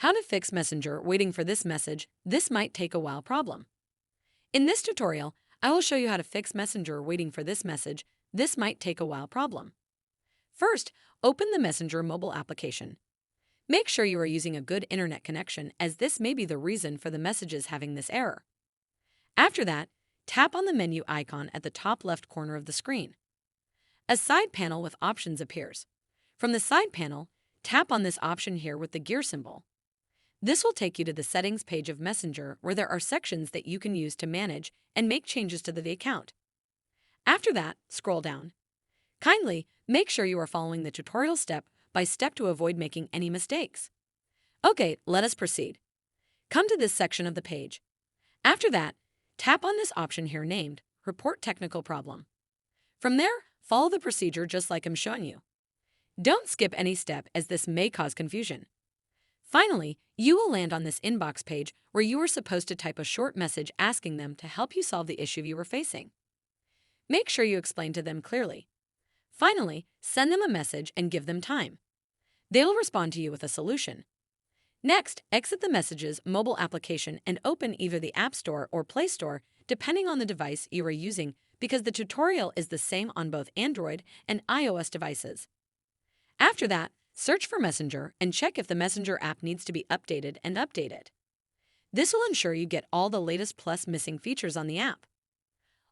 How to fix Messenger waiting for this message, this might take a while problem. In this tutorial, I will show you how to fix Messenger waiting for this message, this might take a while problem. First, open the Messenger mobile application. Make sure you are using a good internet connection, as this may be the reason for the messages having this error. After that, tap on the menu icon at the top left corner of the screen. A side panel with options appears. From the side panel, tap on this option here with the gear symbol. This will take you to the settings page of Messenger, where there are sections that you can use to manage and make changes to the account. After that, scroll down. Kindly make sure you are following the tutorial step by step to avoid making any mistakes. Okay, let us proceed. Come to this section of the page. After that, tap on this option here named Report Technical Problem. From there, follow the procedure just like I'm showing you. Don't skip any step, as this may cause confusion. Finally, you will land on this inbox page where you are supposed to type a short message asking them to help you solve the issue you are facing. Make sure you explain to them clearly. Finally, send them a message and give them time. They will respond to you with a solution. Next, exit the Messages mobile application and open either the App Store or Play Store, depending on the device you are using, because the tutorial is the same on both Android and iOS devices. After that, search for Messenger and check if the Messenger app needs to be updated and update it. This will ensure you get all the latest plus missing features on the app.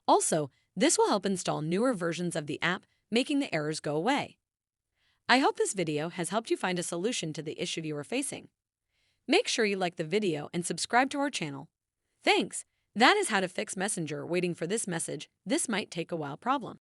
Also, this will help install newer versions of the app, making the errors go away. I hope this video has helped you find a solution to the issue you are facing. Make sure you like the video and subscribe to our channel. Thanks! That is how to fix Messenger waiting for this message, this might take a while problem.